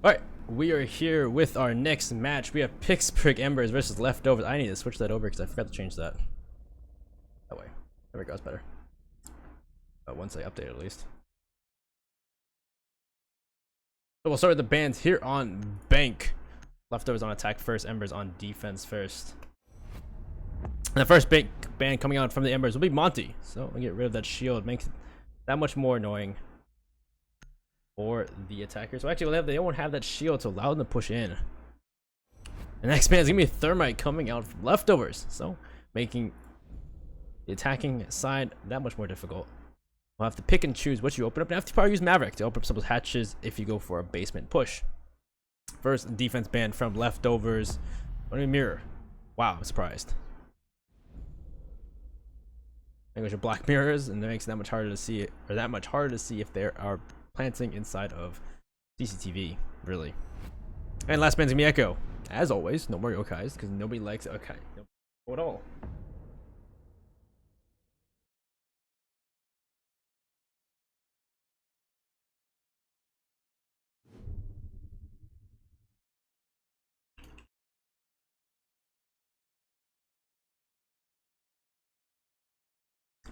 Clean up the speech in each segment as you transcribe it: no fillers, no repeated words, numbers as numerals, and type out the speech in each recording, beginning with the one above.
Alright, we are here with our next match. We have Pittsburgh Embers versus Leftovers. I need to switch that over because I forgot to change that. That way. There we go, it's better. Once I update it, at least. So we'll start with the bands here on Bank. Leftovers on attack first, Embers on defense first. And the first band coming out from the Embers will be Monty. So I'll get rid of that shield. Makes it that much more annoying for the attackers. So actually they won't have that shield to allow them to push in. The next band is gonna be Thermite coming out from Leftovers, so making the attacking side that much more difficult. We'll have to pick and choose what you open up, and have to probably use Maverick to open up some of those hatches if you go for a basement push. First defense band from Leftovers. Mirror. Wow, I'm surprised. I think it was your black mirrors, and that makes it that much harder to see it, or that much harder to see if there are planting inside of CCTV, really. And last band's gonna be Echo. As always, no more yokais, because nobody likes yokai at all.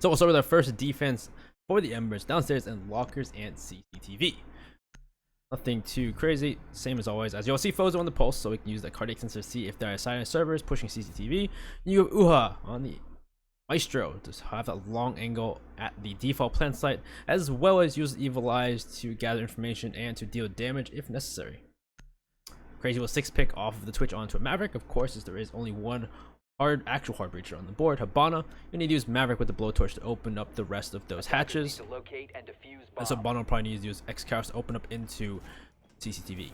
So we'll start with our first defense for the Embers, downstairs and lockers and CCTV. Nothing too crazy, same as always. As you'll see, foes on the pulse, so we can use the cardiac sensor to see if there are silent servers pushing CCTV. You have Uha on the Maestro to have that long angle at the default plant site, as well as use Evil Eyes to gather information and to deal damage if necessary. Crazy will 6-pick off of the Twitch onto a Maverick, of course, as there is only one actual hard breacher on the board. Habana, you need to use Maverick with the blowtorch to open up the rest of those hatches. And so Habana will probably need to use X-Chaos to open up into CCTV.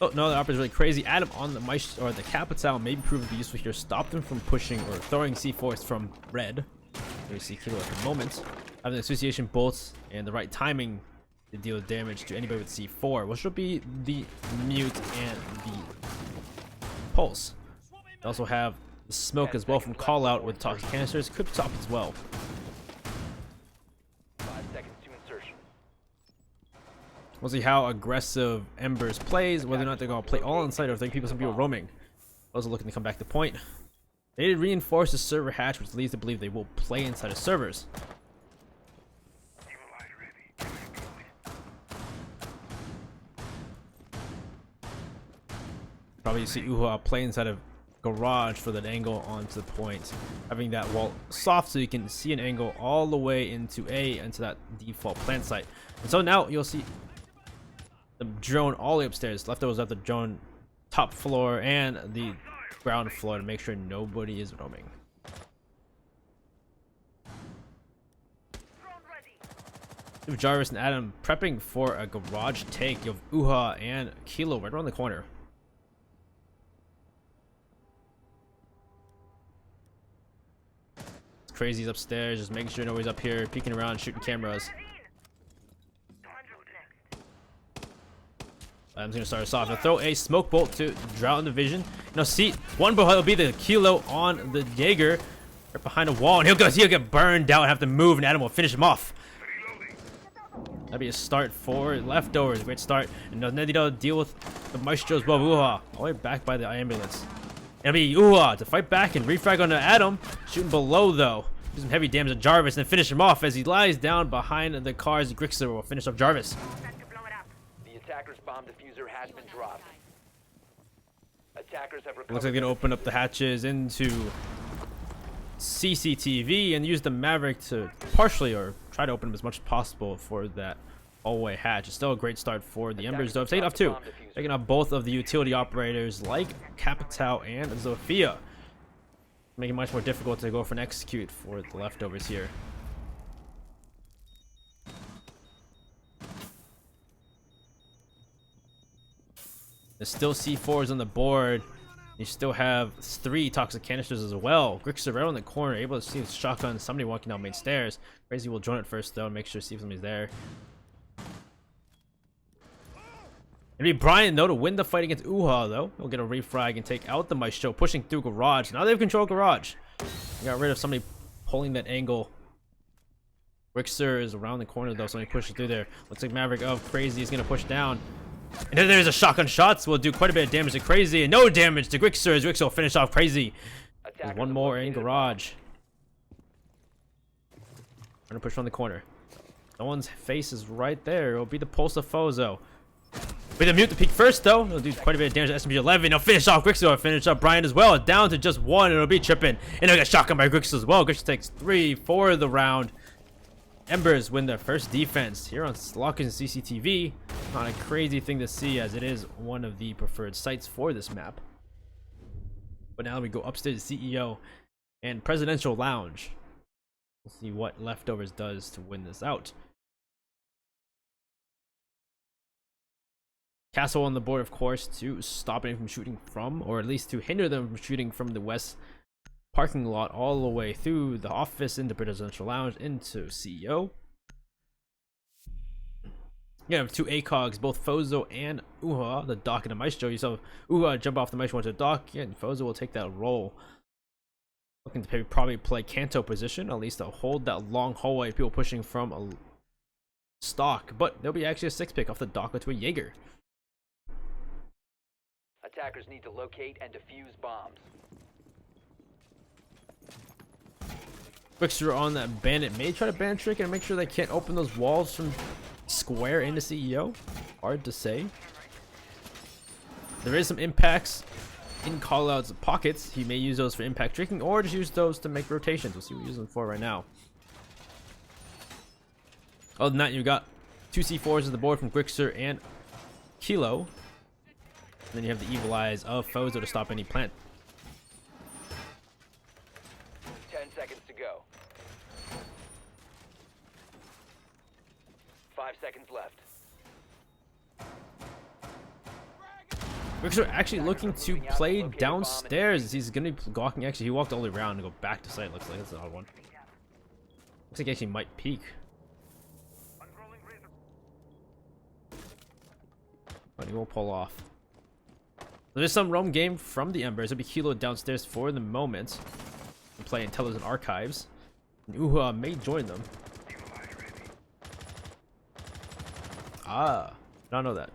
Oh no, the operator is really crazy. Adam on the Maestro or the Capital may be proven to be useful here. Stop them from pushing or throwing C4s from red. We see Kilo at the moment. Having the association bolts and the right timing to deal damage to anybody with C4, which will be the mute and the pulse. They also have the smoke as well from call out with toxic canisters, could stop as well. 5 seconds to insertion. We'll see how aggressive Embers plays, whether or not they're going to play all inside or if they keep some people roaming. Those are looking to come back to point. They did reinforce the server hatch, which leads to believe they will play inside of servers. Probably you see Uha play inside of garage for that angle onto the point, having that wall soft so you can see an angle all the way into that default plant site. And so now you'll see the drone all the way upstairs. Leftovers at the drone top floor and the ground floor to make sure nobody is roaming. You have Jarvis and Adam prepping for a garage take. You have Uha and Kilo right around the corner. Crazy's upstairs, just making sure nobody's up here, peeking around, shooting cameras. Adam's gonna start us off. He'll throw a smoke bolt to drown the vision. Now see, one bullet will be the Kilo on the Jaeger right behind a wall, and he'll get burned out and have to move, and Adam will finish him off. That'd be a start for Leftovers. Great start. And Nedito deal with the Maestro as well. Uha, all the way back by the ambulance. It'll be Uha to fight back and refrag onto Adam. Shooting below though. Do some heavy damage to Jarvis and finish him off as he lies down behind the cars. Grixer will finish off Jarvis. The attacker's bomb diffuser has been dropped. Attackers have recovered. Looks like they're gonna open up the hatches into CCTV and use the Maverick to partially or try to open them as much as possible for that hallway hatch. It's still a great start for the Embers though. Taking off two. Taking off both of the utility operators like Capital and Zofia. Making it much more difficult to go for an execute for the Leftovers here. There's still C4s on the board. You still have 3 toxic canisters as well. Grixer right on the corner, able to see the shotgun. Somebody walking down main stairs. Crazy will join it first though, and make sure to see if somebody's there. It'll be Brian though to win the fight against Uha though. He'll get a refrag and take out the Maestro, pushing through garage. Now they have control garage. He got rid of somebody pulling that angle. Rickster is around the corner though, so he pushes through there. Looks like Maverick of Crazy is gonna push down. And then there's a shotgun shots. Will do quite a bit of damage to Crazy and no damage to Rickster as Rickster will finish off Crazy. There's one more in garage. Trying to push from the corner. Someone's face is right there. It'll be the pulse of Fozo. With a mute to peek first though. It'll do quite a bit of damage to SMG-11. It'll finish off Rickster. It'll finish up Brian as well. Down to just one. It'll be tripping. And it'll get shotgun by Rickster as well. Rickster takes 3 for the round. Embers win their first defense here on Lockers and CCTV. Not a crazy thing to see as it is one of the preferred sites for this map. But now we go upstairs to CEO and Presidential Lounge. We'll see what Leftovers does to win this out. Castle on the board, of course, to stop anyone from shooting from, or at least to hinder them from shooting from the west parking lot all the way through the office into Presidential Lounge into CEO. You have 2 ACOGs, both Fozo and Uha, the dock and the maestro. You saw Uha jump off the maestro into the dock, and Fozo will take that role. Looking to probably play Kanto position, at least to hold that long hallway, people pushing from a stock. But there'll be actually a 6-pick off the dock to a Jaeger. Attackers need to locate and defuse bombs. Rickster on that bandit may try to bandit trick and make sure they can't open those walls from square into CEO. Hard to say. There is some impacts in callouts pockets. He may use those for impact tricking or just use those to make rotations. We'll see what he's using them for right now. Other than that, you got 2 C4s on the board from Rickster and Kilo. And then you have the evil eyes of Fozo to stop any plant. 10 seconds to go. 5 seconds left. Rickster actually looking to play downstairs. He's gonna be walking. Actually, he walked all the way around and go back to site. Looks like that's an odd one. Looks like he actually might peek. But he won't pull off. There's some roam game from the Embers. It'll be Kilo downstairs for the moment. And play Intelligent Archives. And Uha may join them. Ah, I don't know that.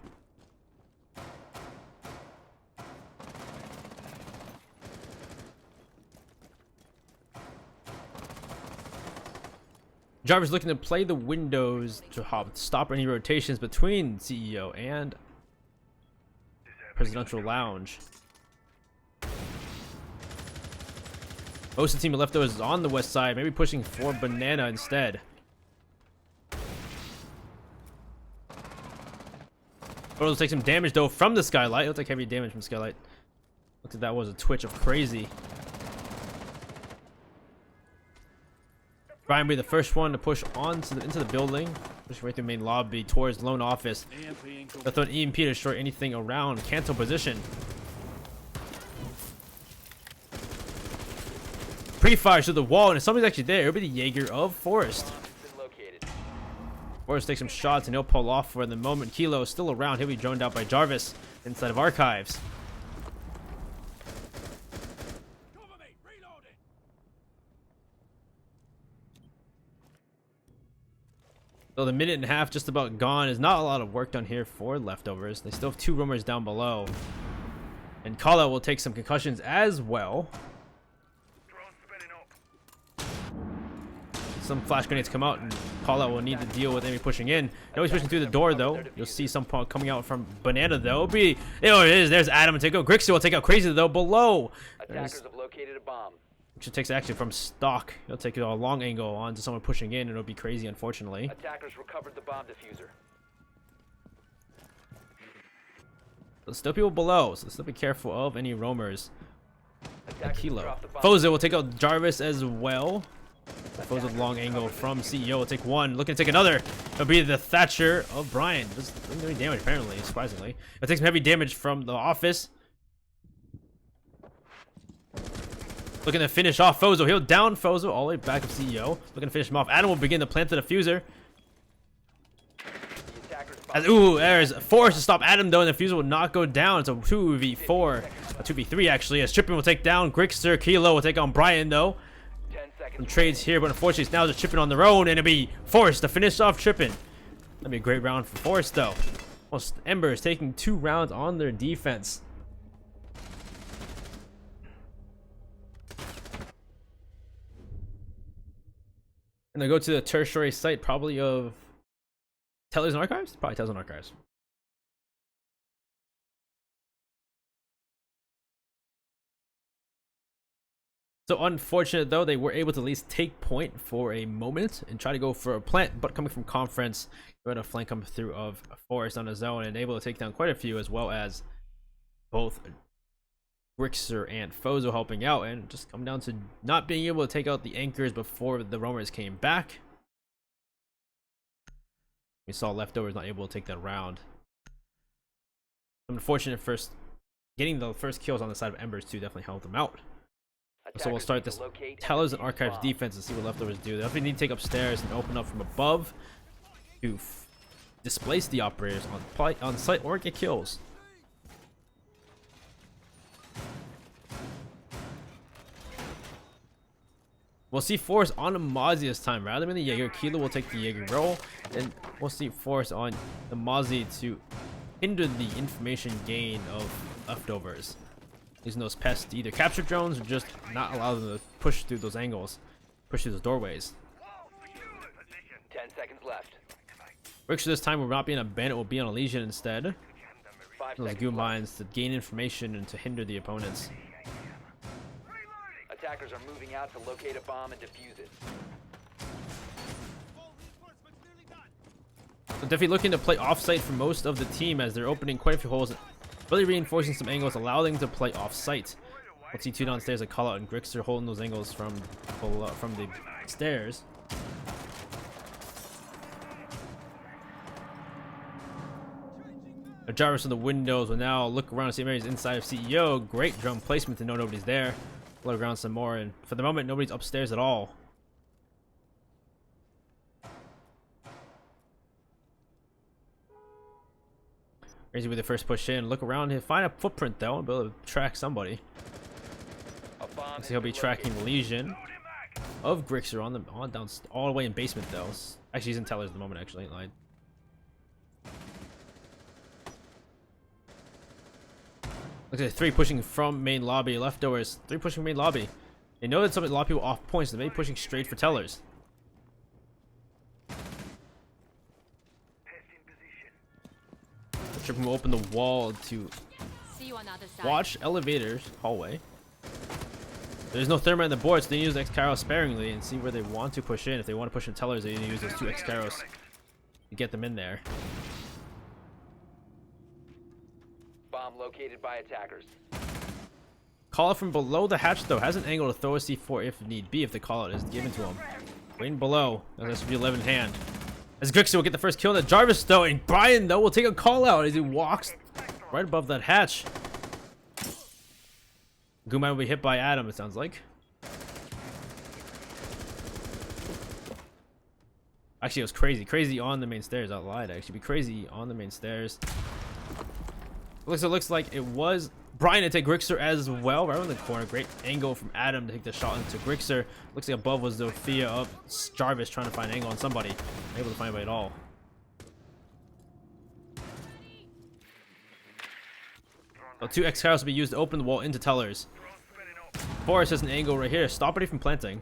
Jarvis looking to play the windows to stop any rotations between CEO and Presidential Lounge. Most of the team of Leftovers is on the west side, maybe pushing for Banana instead. Photos take some damage though from the skylight. He'll take heavy damage from the skylight. Looks like that was a twitch of Crazy. Brian will be the first one to push into the building, pushing right through the main lobby towards lone office. They'll throw an EMP to destroy anything around Kanto position. Pre-fire to the wall, and if somebody's actually there, it'll be the Jaeger of Forest. Forest takes some shots and he'll pull off for the moment. Kilo is still around. He'll be droned out by Jarvis inside of Archives. So the minute and a half just about gone. Is not a lot of work done here for Leftovers. They still have 2 roamers down below. And Callout will take some concussions as well. Some flash grenades come out and Callout will need to deal with enemy pushing in. No, he's pushing through the door though. You'll see some coming out from Banana though. There it is. There's Adam to take out. Grixie will take out Crazy though below. Attackers have located a bomb. Which takes action from stock. He'll take it a long angle onto someone pushing in, and it'll be Crazy, unfortunately. Attackers recovered the bomb diffuser. There's still people below, so still be careful of any roamers. Attackers Kilo. dropped the bomb. Fozo will take out Jarvis as well. Fozo's long angle from CEO will take one. Looking to take another. It'll be the Thatcher of Brian. Doesn't do any damage, apparently, surprisingly. It'll take some heavy damage from the office. Looking to finish off Fozo. He'll down Fozo all the way back of CEO. Looking to finish him off. Adam will begin to plant the diffuser. The attackers Ooh, there's forced to stop Adam though, and the fuse will not go down. It's a 2v4, a 2v3 actually. As Trippin will take down Grixer, Kilo will take on Brian though. 10 seconds. Some trades here, but unfortunately it's now just Trippin on their own, and it'll be Forrest to finish off Trippin. That'd be a great round for Forrest though. Well, Embers taking 2 rounds on their defense. And they go to the tertiary site, probably of Tellers and Archives? Probably Tellers and Archives. So unfortunate though, they were able to at least take point for a moment and try to go for a plant, but coming from conference, they had a flank come through of Forrest on his own and able to take down quite a few, as well as both Grixer and Fozo helping out, and just come down to not being able to take out the anchors before the roamers came back. We saw Leftovers not able to take that round. Unfortunate first, getting the first kills on the side of Embers too definitely helped them out. So we'll start this Tellers and Archives defense and see what Leftovers do. They definitely need to take upstairs and open up from above to displace the operators on site or get kills. We'll see Force on a Mozzie this time rather than the Jaeger. Kilo will take the Jaeger roll, and we'll see Force on the Mozzie to hinder the information gain of Leftovers, using those pests to either capture drones or just not allow them to push through those angles, push through those doorways. 10 seconds left. Grixer this time will not be on a bandit, will be on a Legion instead. 5 Those seconds goo left. mines to gain information and to hinder the opponents. Attackers are moving out to locate a bomb and defuse it. So definitely looking to play offsite for most of the team as they're opening quite a few holes, really reinforcing some angles, allowing them to play offsite. Let's see 2 downstairs, a call out, and Grixer holding those angles from below, from the stairs. Jarvis in the windows will now look around and see if anybody's inside of CEO. Great drum placement to know nobody's there. Look around some more, and for the moment nobody's upstairs at all. Crazy with the first push in. Look around here, find a footprint though, and be able to track somebody. Looks like he'll be tracking the Legion of Grixer on down all the way in basement though. Actually, he's in Tellers at the moment. Actually, lied. Looks like 3 pushing from main lobby. Leftovers 3 pushing main lobby. They know that a lot of people off points, so they may be pushing straight for Tellers. Trippin will open the wall to watch elevators hallway. There's no thermite on the board, so they use X-Caros sparingly and see where they want to push in. If they want to push in Tellers, they need to use those 2 X-Caros to get them in there. Bomb located by attackers. Call out from below the hatch though has an angle to throw a C4 if need be, if the call out is given to him. Waiting below. That's be 11 hand. As Grixer will get the first kill on the Jarvis though, and Brian though will take a call out as he walks right above that hatch. Gooman will be hit by Adam, it sounds like. Actually, it was crazy. Crazy on the main stairs. I lied. Actually, be crazy on the main stairs. It looks like it was Brian to take Grixer as well, right in the corner. Great angle from Adam to take the shot into Grixer. Looks like above was Zofia of Jarvis trying to find an angle on somebody. Not able to find anybody at all. So 2 X-Caros will be used to open the wall into Tellers. Forrest has an angle right here. Stop it from planting.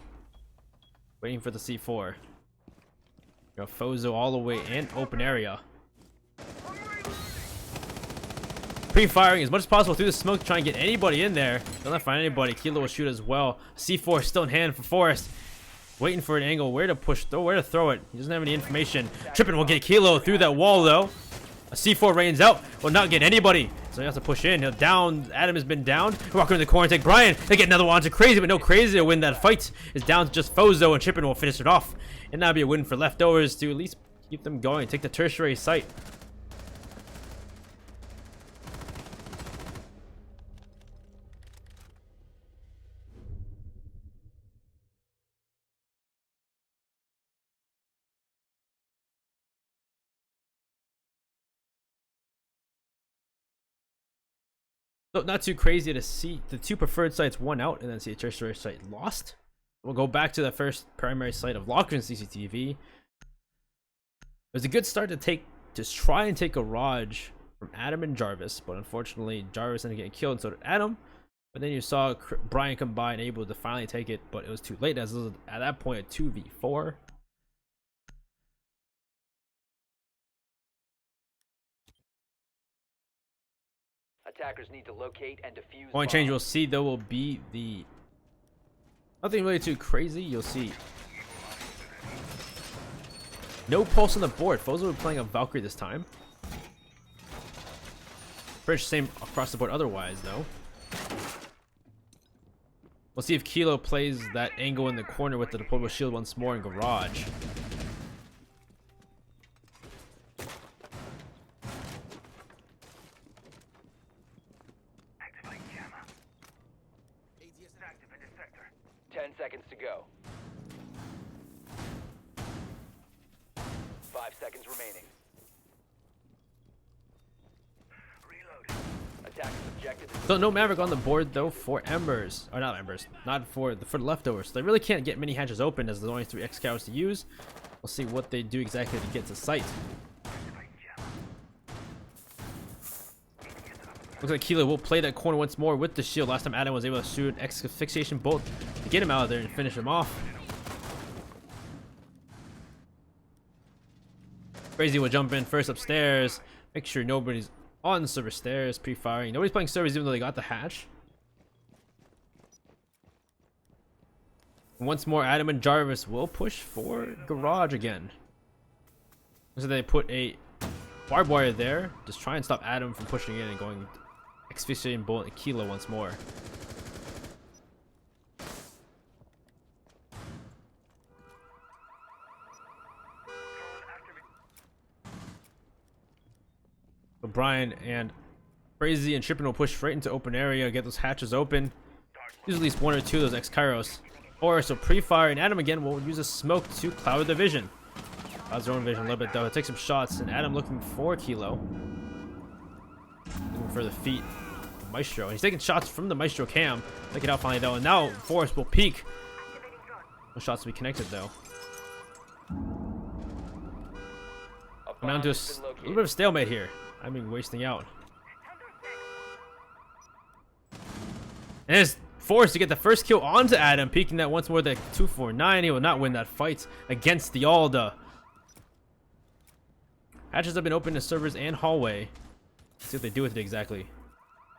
Waiting for the C4. You know, Fozo all the way in open area. Pre-firing as much as possible through the smoke to try and get anybody in there. They'll not find anybody. Kilo will shoot as well. C4 still in hand for Forrest. Waiting for an angle. Where to push, where to throw it. He doesn't have any information. Trippin will get Kilo through that wall though. A C4 rains out. Will not get anybody. So he has to push in. He'll down. Adam has been downed. Walk in the corner, take Brian. They get another one to Crazy, but no Crazy to win that fight. Is down to just Fozo, and Trippin will finish it off. And that'll be a win for Leftovers to at least keep them going. Take the tertiary site. So not too crazy to see the two preferred sites won out and then see a tertiary site lost. We'll go back to the first primary site of Lockers and CCTV. It was a good start to try and take Garage from Adam and Jarvis, but unfortunately Jarvis ended up getting killed and so did Adam. But then you saw Brian come by and able to finally take it, but it was too late as it was at that point a 2v4. Attackers need to locate and defuse. Only change you'll see though will be the nothing really too crazy. You'll see no pulse on the board. Foes will be playing a Valkyrie this time. Pretty same across the board otherwise though. We'll see if Kilo plays that angle in the corner with the deployable shield once more in Garage. Activate jammer. 10 seconds to go. 5 seconds remaining. So no Maverick on the board though for Embers, or not Embers, not for the leftovers. So they really can't get many hatches open as there's only 3 X cows to use. We'll see what they do exactly to get to site. Looks like Kilo will play that corner once more with the shield. Last time Adam was able to shoot an X fixation bolt to get him out of there and finish him off. Crazy will jump in first upstairs. Make sure nobody's on the server stairs, pre-firing. Nobody's playing servers even though they got the hatch. Once more, Adam and Jarvis will push for Garage again. So they put a barbed wire there. Just try and stop Adam from pushing in and going asphyxiating bullet and Kilo once more. So Brian and Crazy and Trippin will push straight into open area, get those hatches open. Use at least 1 or 2 of those X-Kairos. Or so pre-fire, and Adam again will use a smoke to cloud their vision. Clouds their own vision a little bit though. Take some shots, and Adam looking for Kilo. Looking for the feet of Maestro. And he's taking shots from the Maestro cam. Take it out finally though, and now Forrest will peek. No shots to be connected though. I'm down to a little bit of stalemate here. I've been wasting out. And it's forced to get the first kill onto Adam, peeking that once more the 249. He will not win that fight against the Alda. Hatches have been open to servers and hallway. Let's see what they do with it exactly.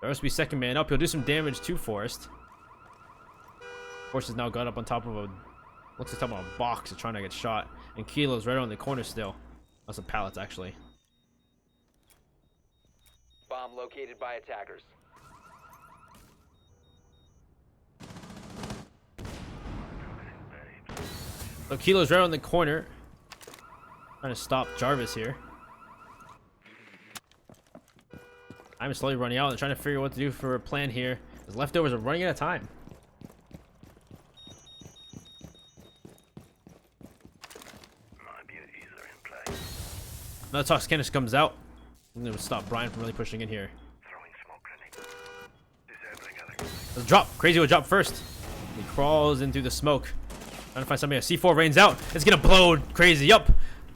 Jarvis will be second man up. He'll do some damage to Forrest. Forrest has now got up on top of a, looks like top of a box, trying to get shot. And Kilo's right on the corner still. That's some pallets actually. Bomb located by attackers. So Kilo's right on the corner. Trying to stop Jarvis here. I'm slowly running out and trying to figure out what to do for a plan here. His leftovers are running out of time. Another Toxicanish comes out. And it will stop Brian from really pushing in here. Let's drop. Crazy will drop first. He crawls into the smoke. Trying to find somebody. C4 rains out. It's gonna blow Crazy up.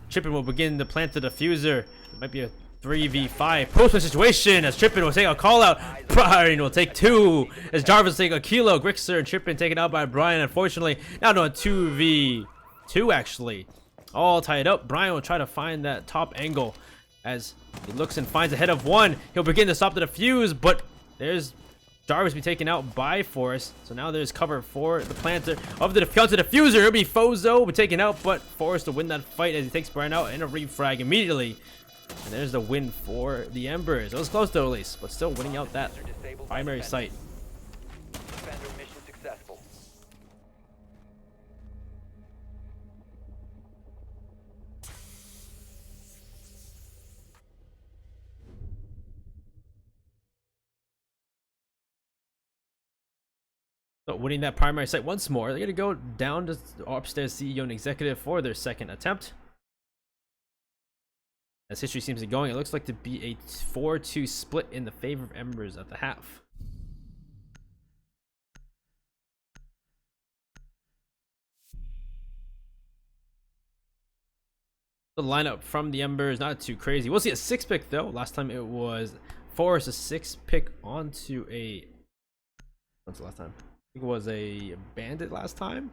Trippin will begin to plant the diffuser. It might be a 3v5 postman situation as Trippin will take a call out. Brian will take 2 as Jarvis will take a Kilo. Grixer and Trippin taken out by Brian. Unfortunately, now to a 2v2 actually. All tied up. Brian will try to find that top angle as he looks and finds a head of 1. He'll begin to stop the defuse, but there's Jarvis be taken out by Forrest. So now there's cover for the planter of the counter diffuser. It'll be Fozo be taken out, but Forrest will win that fight as he takes Brian out and a refrag immediately. And there's the win for the Embers. It was close though at least, but still winning out that primary site. Defender mission successful. So winning that primary site once more, they're gonna go down to upstairs CEO and executive for their second attempt. As history seems to be going, it looks like to be a 4-2 split in the favor of Embers at the half. The lineup from the Embers, not too crazy. We'll see a 6-pick though. Last time it was Forrest, a 6-pick onto a. What's the last time? I think it was a Bandit last time.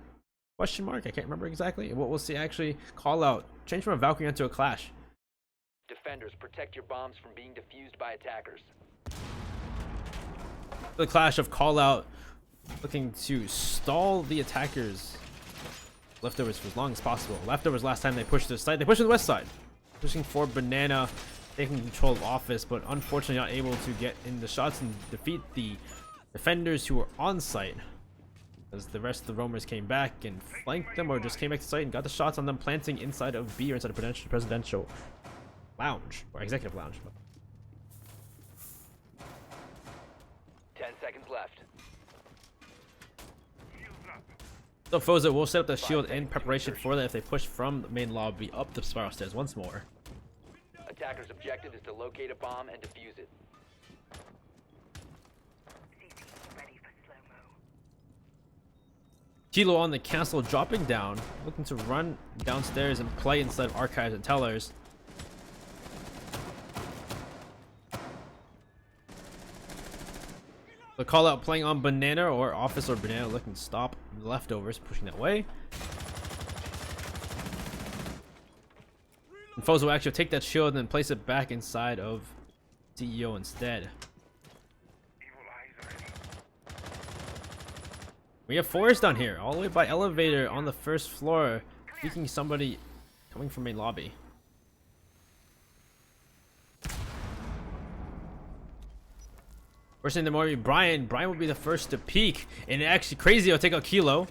Question mark? I can't remember exactly. What we'll see actually. Call out. Change from a Valkyrie into a Clash. Defenders, protect your bombs from being defused by attackers. The Clash of Call out, looking to stall the attackers. Leftovers for as long as possible. Leftovers last time they pushed this side. They pushed to the west side. Pushing for Banana, taking control of Office, but unfortunately not able to get in the shots and defeat the defenders who were on site. As the rest of the roamers came back and flanked them, or just came back to site and got the shots on them, planting inside of B or inside of presidential lounge or executive lounge. 10 seconds left. So Foza will set up the shield in preparation for that if they push from the main lobby up the spiral stairs once more. Attacker's objective is to locate a bomb and defuse it. Kilo on the castle dropping down, looking to run downstairs and play inside archives and tellers. The call out playing on Banana or Office or Banana, looking to stop the leftovers, pushing that way. And Foes will actually take that shield and then place it back inside of CEO instead. We have Forrest down here, all the way by elevator on the first floor, seeking somebody coming from main lobby. First in the morning, Brian. Brian will be the first to peek, and actually Crazy will take out Kilo.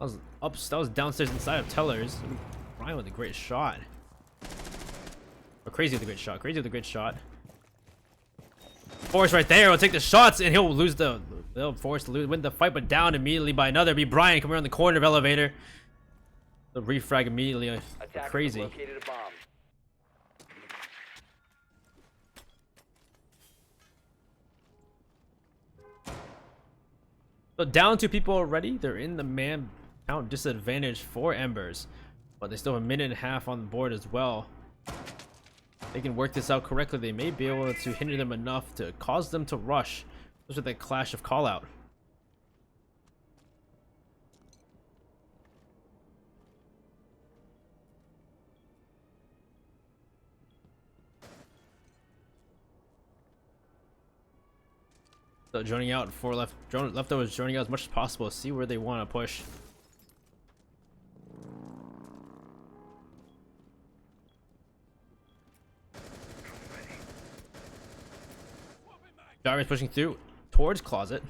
That was downstairs inside of Tellers. Brian with a great shot. Or Crazy with a great shot. Crazy with a great shot. Forrest right there will take the shots, and he'll lose the. They'll force to win the fight, but down immediately by another. Be Brian coming around the corner of elevator. The refrag immediately. Crazy. Located a bomb. So down 2 people already. They're in the man count disadvantage for Embers, but they still have a minute and a half on the board as well. If they can work this out correctly, they may be able to hinder them enough to cause them to rush. Those are that clash of call out. So joining out for leftovers, joining out as much as possible to see where they want to push. Jarvis pushing through towards closet.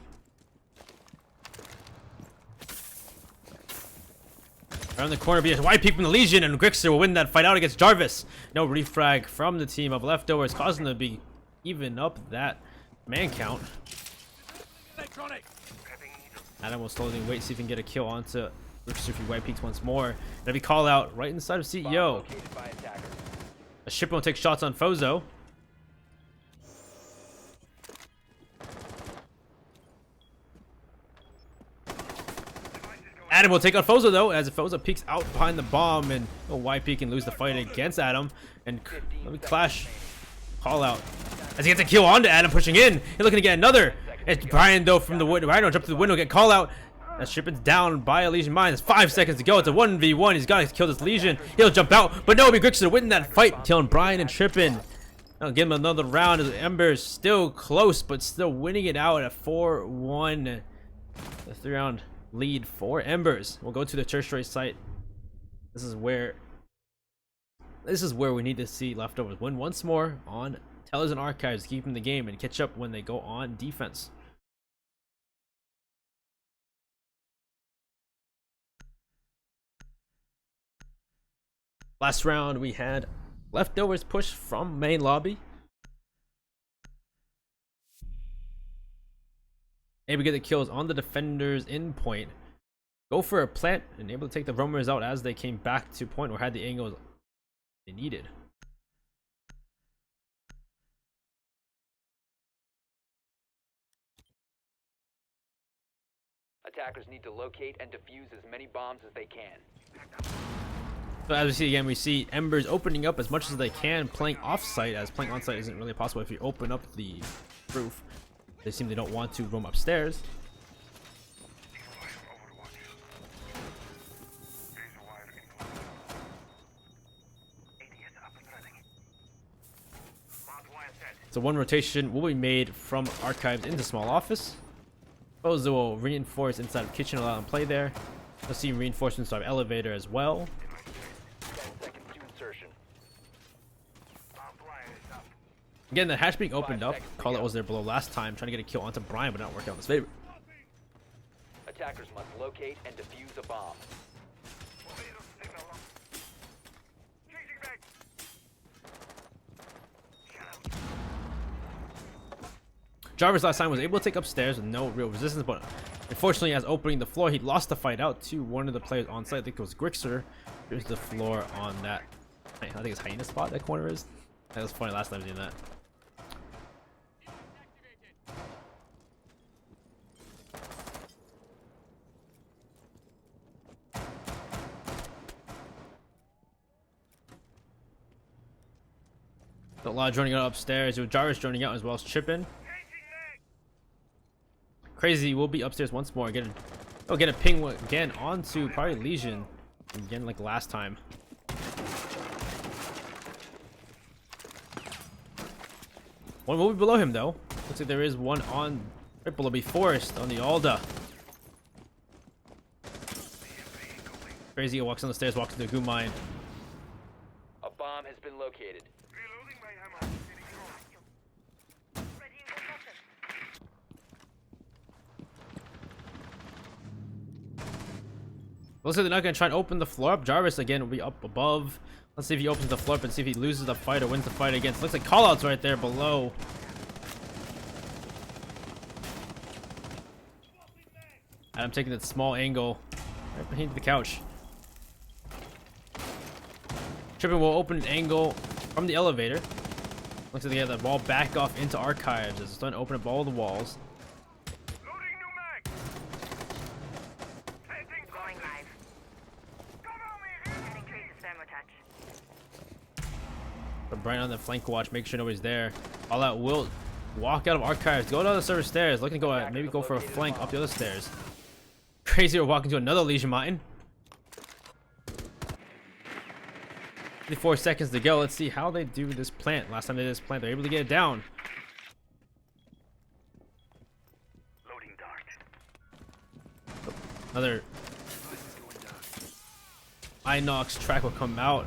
Around the corner, be a wide peek from the Legion, and Grixer will win that fight out against Jarvis. No refrag from the team of leftovers, causing them to be even up that man count. Adam will slowly wait, see if he can get a kill onto Grixer if he white peeks once more. That'll be call out right inside of CEO. A shipper will take shots on Fozo. Adam will take out Fozo though, as Fozo peeks out behind the bomb, and he'll white peek and lose the fight against Adam. And let me clash call out as he gets a kill onto Adam, pushing in. He's looking to get another. It's Brian though from the window. Brian will jump to the window, get call out. That shipment's down by a Legion mine. There's 5 seconds to go. It's a 1v1. He's got to kill this Legion. He'll jump out, but no, be Grixer winning that fight, killing Brian and Trippin. I'll give him another round as Embers still close, but still winning it out at 4-1. The 3-round lead for Embers. We'll go to the tertiary site. This is where we need to see leftovers win once more on Tellers and Archives, keeping the game and catch up when they go on defense. Last round we had leftovers push from main lobby. Able to get the kills on the defenders in point. Go for a plant and able to take the roamers out as they came back to point or had the angles they needed. Attackers need to locate and defuse as many bombs as they can. So as we see again, we see Embers opening up as much as they can, playing off-site, as playing on-site isn't really possible if you open up the roof. They seem they don't want to roam upstairs. So one rotation will be made from archives into small office. Those will reinforce inside of kitchen, allow them to play there. You'll see reinforcements of elevator as well. 10 seconds to insertion. Again, the hatch being opened up. Call it was there below last time, trying to get a kill onto Brian, but not working out in his favor. Attackers must locate and defuse a bomb. Jarvis last time was able to take upstairs with no real resistance, but unfortunately, as opening the floor, he lost the fight out to one of the players on site. I think it was Grixer. Here's the floor on that. I think it's Hyena spot. That corner is. That was funny last time seeing that. A lot joining out upstairs. With Jarvis joining out as well as Chippin. Crazy will be upstairs once more. Get a ping again onto probably Legion again like last time. One will be below him though. Looks like there is one on triple. Will be Forest on the Alda. Crazy walks on the stairs, walks into the goo mine. A bomb has been located. Looks like they're not going to try and open the floor up. Jarvis again will be up above. Let's see if he opens the floor up and see if he loses the fight or wins the fight against. Looks like callouts right there below. Adam taking that small angle right behind the couch. Trippin will open an angle from the elevator. Looks like they have that wall back off into archives as it's starting to open up all the walls. But Brian on the flank watch, make sure nobody's there. All out will walk out of archives, go down the server stairs, looking to go at, maybe go for a flank up the other stairs. Crazy, we're walking to another Legion mine. 54 seconds to go. Let's see how they do this plant. Last time they did this plant, they're able to get it down. Loading dart. Another Inox track will come out.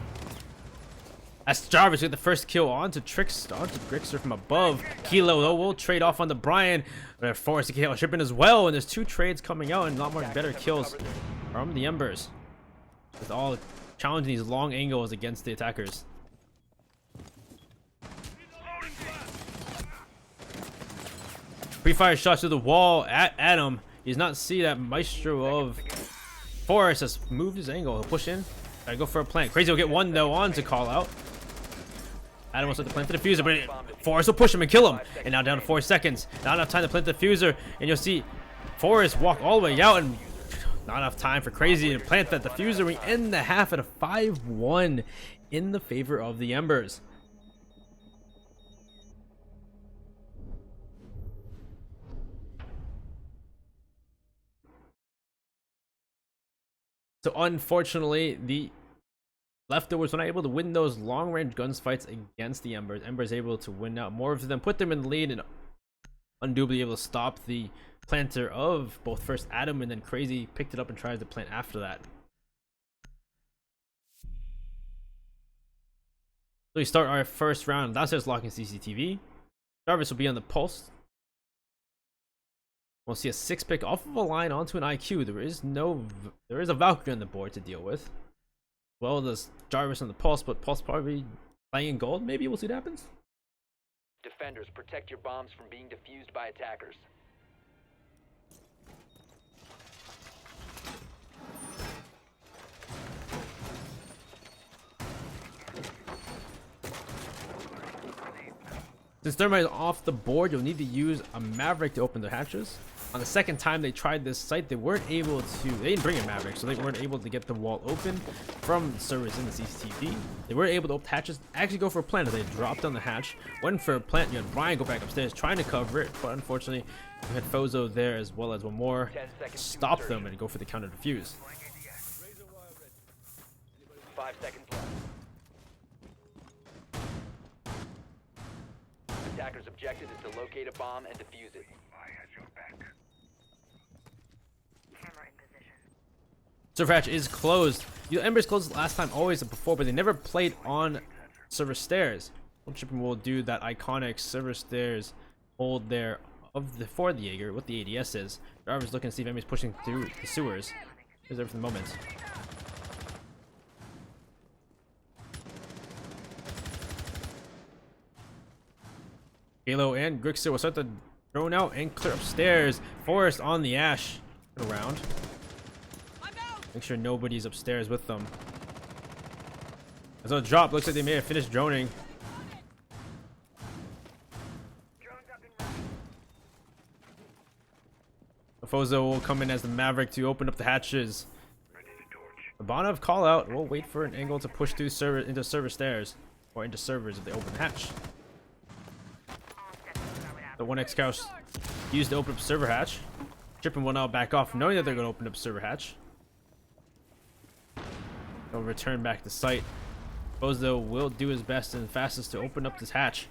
As Jarvis with the first kill onto Grixer from above. Kilo though will trade off on the Brian. They're forced to kill Shipping as well, and there's two trades coming out and a lot more better kills from the Embers. With all challenging these long angles against the attackers. Pre-fire shots through the wall at Adam. He does not see that Maestro of Forest has moved his angle. He'll push in. Gotta go for a plant. Crazy will get one though on to call out. Adam wants to plant the diffuser, but Forrest will push him and kill him. And now down to 4 seconds. Not enough time to plant the diffuser. And you'll see Forrest walk all the way out, and not enough time for Crazy to plant that diffuser. We end the half at a 5-1 in the favor of the Embers. So unfortunately, the Leftovers were not able to win those long-range guns fights against the Embers. Embers able to win out more of them, put them in the lead, and undoubtedly able to stop the planter of both first Adam and then Crazy picked it up and tries to plant after that. So we start our first round downstairs locking CCTV. Jarvis will be on the pulse. We'll see a 6-pick off of a line onto an IQ. There is a Valkyrie on the board to deal with. Well, there's Jarvis on the pulse, but pulse probably playing in gold. Maybe we'll see what happens. Defenders, protect your bombs from being defused by attackers. Since thermite is off the board, you'll need to use a Maverick to open the hatches. On the second time they tried this site, they didn't bring a Maverick, so they weren't able to get the wall open from servers in the CCTV. They weren't able to open hatches, actually go for a plant. They dropped on the hatch, went for a plant. You had Ryan go back upstairs trying to cover it, but unfortunately you had Fozo there as well as one more. 10 seconds to Stop them insertion. and go for the counter defuse. 5 seconds left. Attacker's objective is to locate a bomb and defuse it. I had your back. Camera in position. Server hatch is closed. Embers closed last time always before, but they never played on server stairs. Shipping will do that iconic server stairs hold there for the Jaeger, what the ADS is. Jarvis looking to see if anybody's pushing through the sewers. Here's there for the moment. Halo and Grixer will start to drone out and clear upstairs. Forest on the Ash around. Make sure nobody's upstairs with them. As a drop, looks like they may have finished droning. Fozo will come in as the Maverick to open up the hatches. The Bonov call out. We'll wait for an angle to push through into server stairs or into servers if they open hatch. The 1x Cows used to open up server hatch. Trippin will now back off, knowing that they're going to open up server hatch. They'll return back to site. Fozo will do his best and fastest to open up this hatch.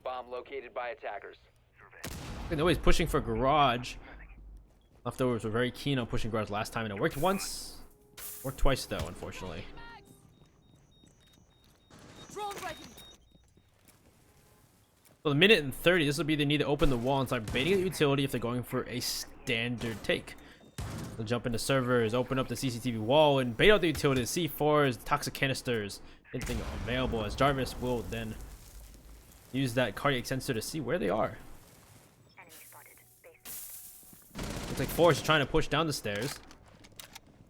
Bomb located by attackers. I know he's pushing for garage. Leftovers were very keen on pushing garage last time, and it worked once. Worked twice though, unfortunately. So the minute and 30, this will be the need to open the wall and start baiting the utility if they're going for a standard take. They'll jump into servers, open up the CCTV wall, and bait out the utility, C4s, toxic canisters, anything available, as Jarvis will then use that cardiac sensor to see where they are. Looks like Forrest is trying to push down the stairs.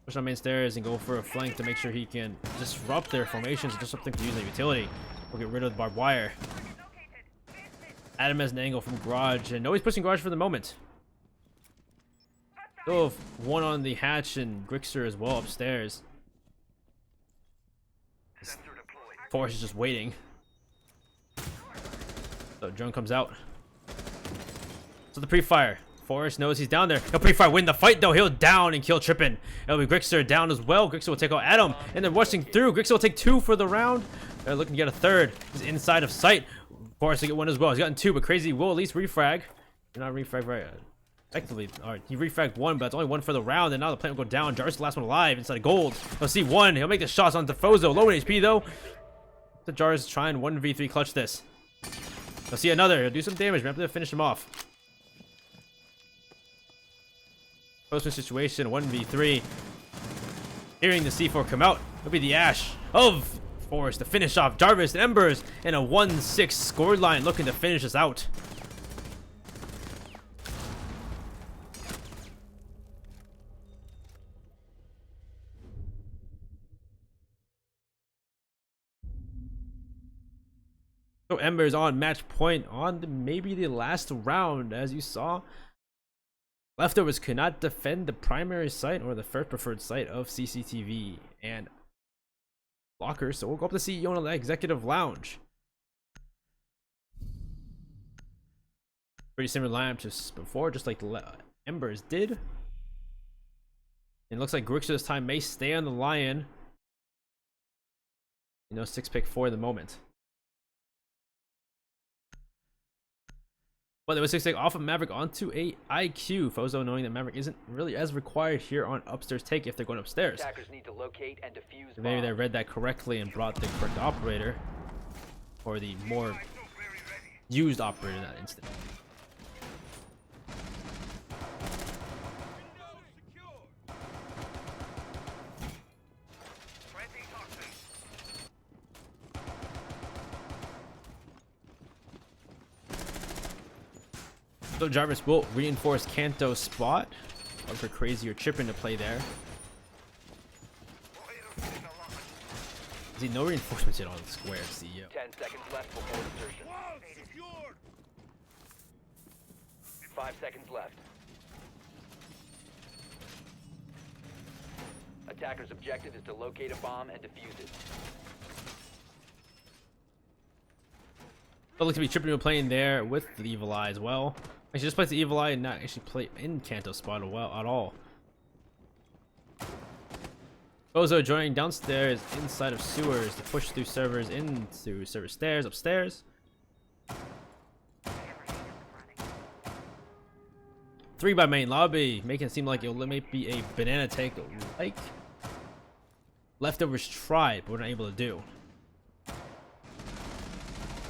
Push on main stairs and go for a flank to make sure he can disrupt their formations and disrupt them to use the utility. We'll get rid of the barbed wire. Adam has an angle from garage, and nobody's pushing garage for the moment. Still have one on the hatch and Grixer as well upstairs. Forrest is just waiting. So drone comes out. So the pre-fire. Forrest knows he's down there. He'll pre-fire, win the fight though. He'll down and kill Trippin. It'll be Grixer down as well. Grixer will take out Adam, and then rushing through. Grixer will take 2 for the round. They're looking to get a 3rd. He's inside of sight. Forrest will get 1 as well. He's gotten 2, but Crazy will at least refrag. Did not refrag right effectively. Alright, he refragged 1, but it's only 1 for the round, and now the plant will go down. Jarvis is the last one alive inside of gold. He'll see 1. He'll make the shots on Fozo. Low in HP though. So Jarvis is trying 1v3 clutch this. He'll see another. He'll do some damage. Maybe to finish him off. Postman situation, 1v3. Hearing the C4 come out, it'll be the Ash of Forrest to finish off Jarvis and Embers in a 1-6 score line, looking to finish us out. So Embers on match point on maybe the last round, as you saw. Leftovers could not defend the primary site or the first preferred site of CCTV and lockers, so we'll go up to CEO in the executive lounge. Pretty similar lineup just before, just like the Embers did. And it looks like Grixer this time may stay on the Lion. 6-pick for the moment. But there was 6 take off of Maverick onto a IQ. Fozo knowing that Maverick isn't really as required here on upstairs take if they're going upstairs. Attackers need to locate and defuse So maybe they bombs. read that correctly and brought the correct operator. Or the more used operator in that instant. So Jarvis will reinforce Kanto's spot. Or for Crazy or Trippin to play there. See, no reinforcements yet on the square, CEO. 10 seconds left before insertion. 5 seconds left. Attacker's objective is to locate a bomb and defuse it. But looks to be tripping to a plane there with the Evil Eye as well. Actually, just plays the Evil Eye and not actually play in Kanto's spot at all. Bozo joining downstairs inside of sewers to push through servers into server stairs upstairs. 3 by main lobby, making it seem like it may be a banana take like Leftovers tried, but we're not able to do.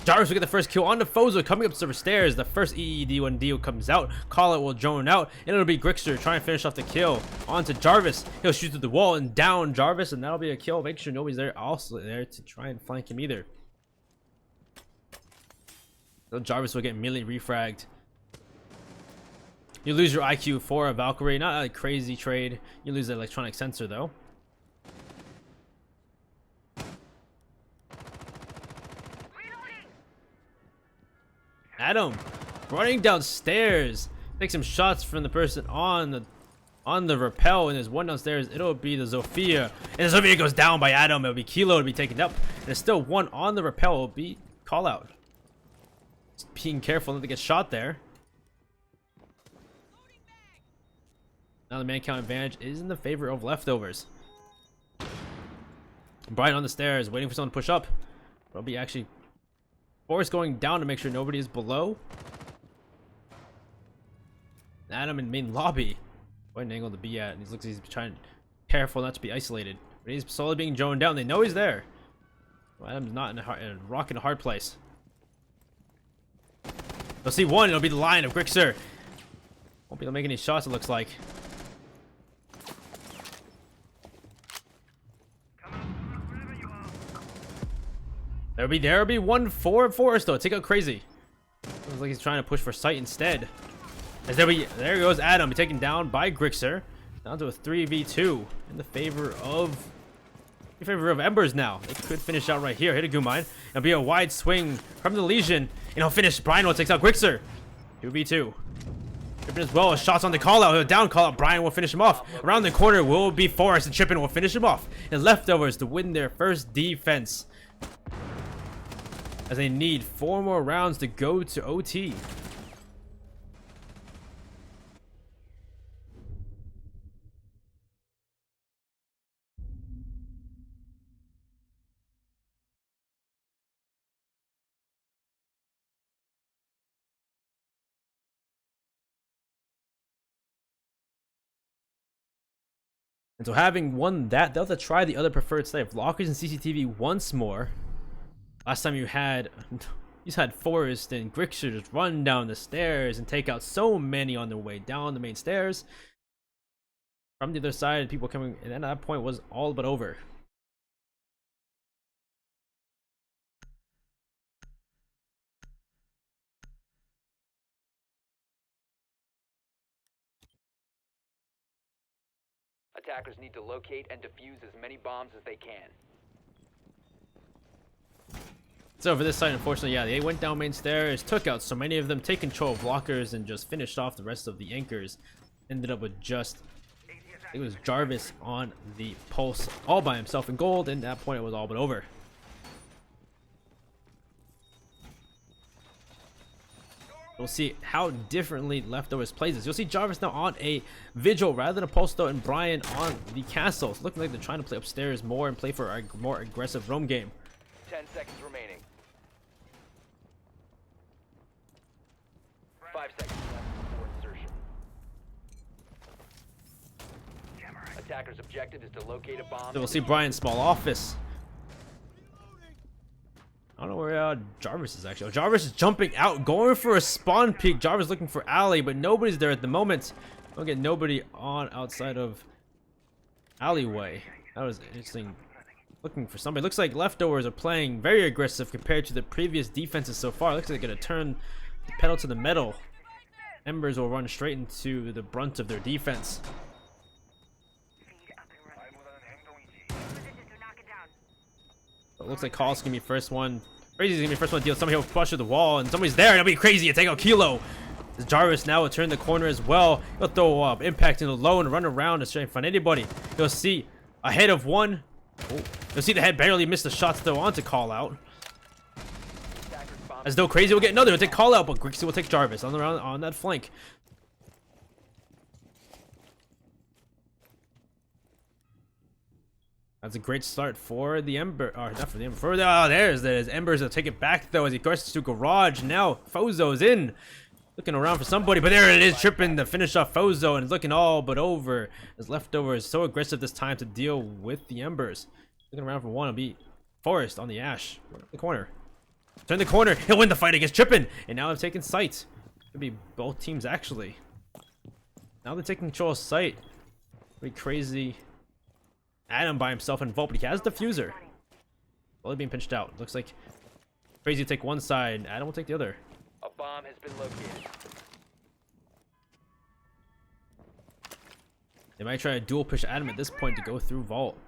Jarvis will get the first kill on the Fozo coming up server stairs. The first EED when Dio comes out. Call it will drone out, and it'll be Grixer trying to finish off the kill. Onto Jarvis. He'll shoot through the wall and down Jarvis, and that'll be a kill. Make sure nobody's there also there to try and flank him either. So Jarvis will get immediately refragged. You lose your IQ for a Valkyrie. Not a crazy trade. You lose the electronic sensor though. Adam running downstairs, take some shots from the person on the rappel, and there's one downstairs. It'll be the Zofia, and the Zofia goes down by Adam. It'll be Kilo to be taken up, and there's still one on the rappel. It'll be call out. Just being careful not to get shot there. Now the man count advantage is in the favor of Leftovers. Brian on the stairs, waiting for someone to push up. It'll be actually Forrest going down to make sure nobody is below. Adam in main lobby. What an angle to be at. And he looks like he's trying careful not to be isolated. But he's slowly being droned down. They know he's there. Well, Adam's not in a rock in a hard place. They'll see one. It'll be the line of Grixer. Won't be able to make any shots, it looks like. There'll be one for Forrest though. Take out Crazy. Looks like he's trying to push for sight instead. As there goes Adam, taken down by Grixer. Down to a 3v2 in the favor of Embers now. They could finish out right here. Hit a Gumine. It'll be a wide swing from the Legion, and he'll finish. Brian will takes out Grixer. 2v2. Trippin as well. Shots on the call out. He'll down call out. Brian will finish him off. Around the corner will be Forrest, and Trippin will finish him off. And Leftovers to win their first defense, as they need 4 more rounds to go to OT. And so having won that, they'll have to try the other preferred slate of lockers and CCTV once more. Last time you had Forrest and Grixer just run down the stairs and take out so many on their way down the main stairs. From the other side, people coming, and at that point was all but over. Attackers need to locate and defuse as many bombs as they can. So for this side, unfortunately, yeah, they went down main stairs, took out so many of them, take control of lockers, and just finished off the rest of the anchors. Ended up with just, it was Jarvis on the pulse all by himself in gold, and at that point it was all but over. We'll see how differently Leftovers plays this. You'll see Jarvis now on a Vigil rather than a Pulse though, and Brian on the Castle. It's looking like they're trying to play upstairs more and play for a more aggressive roam game. 10 seconds remaining. 5 seconds left before insertion. Attacker's objective is to locate a bomb. So we'll see Brian's small office. I don't know where Jarvis is actually. Oh, Jarvis is jumping out, going for a spawn peek. Jarvis looking for Alley, but nobody's there at the moment. Don't get nobody on outside of alleyway. That was interesting. Looking for somebody. Looks like Leftovers are playing very aggressive compared to the previous defenses so far. Looks like they're gonna turn the pedal to the metal. Embers will run straight into the brunt of their defense. It looks like Call's gonna be first one. Crazy's gonna be first one to deal. Somebody will push through the wall, and somebody's there. It'll be Crazy to take out Kilo. As Jarvis now will turn the corner as well. He'll throw up impact in the low and run around to try and find anybody. You'll see ahead of one. Oh. You'll see the head barely missed the shots though onto Call out. As though Crazy will get another. He'll take Call out, but Grixie will take Jarvis on that flank. That's a great start for the Ember, or not for the Ember. There's Embers will take it back though as he crosses to Garage. Now Fozo's in, looking around for somebody, but there it is, tripping to finish off Fozo, and it's looking all but over. His leftover is so aggressive this time to deal with the Embers. Looking around for one, it'll be Forrest on the Ash, the corner. Turn the corner, he'll win the fight against Trippin, and now they've taken sight. Could be both teams actually. Now they're taking control of sight. It'll be Crazy. Adam by himself in Vault, but he has Diffuser. Only being pinched out. Looks like Crazy will take one side, Adam will take the other. A bomb has been located. They might try to dual push Adam at this point to go through Vault.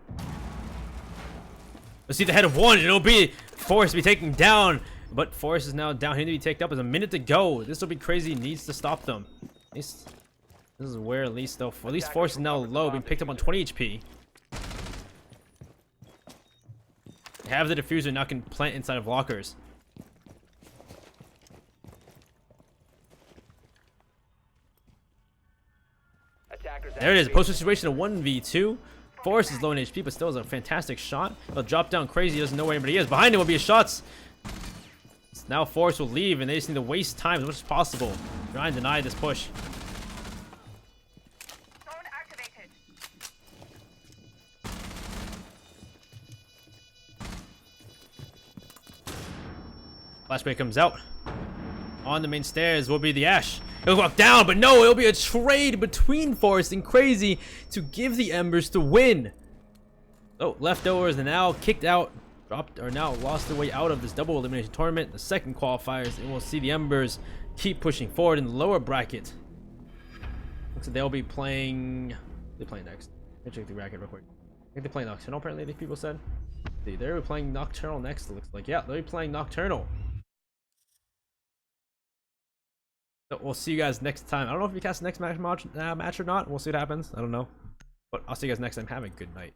Let's see the head of one, and it'll be Forrest to be taken down, but Forrest is now down. He need to be taken up. There's a minute to go. This will be Crazy, needs to stop them. At least this is where at least Forrest is now low, being picked up on 20 HP. Have the diffuser, now can plant inside of lockers. There it is, post situation a 1v2. Forrest is low in HP, but still is a fantastic shot. He'll drop down Crazy, doesn't know where anybody is. Behind him will be his shots. Now Forrest will leave, and they just need to waste time as much as possible. Try and deny this push. Flashbang comes out. On the main stairs will be the Ash. He'll walk down, but no, it'll be a trade between Forrest and Crazy to give the Embers to win. Oh, leftovers are now kicked out, now lost their way out of this double elimination tournament. The second qualifiers, and we'll see the Embers keep pushing forward in the lower bracket. Looks like they'll be playing. They play next. Let me check the bracket real quick. I think they play Nocturnal. Apparently, these people said. They're playing Nocturnal next. It looks like, yeah, they'll be playing Nocturnal. So we'll see you guys next time. I don't know if we cast the next match or not. We'll see what happens. I don't know. But I'll see you guys next time. Have a good night.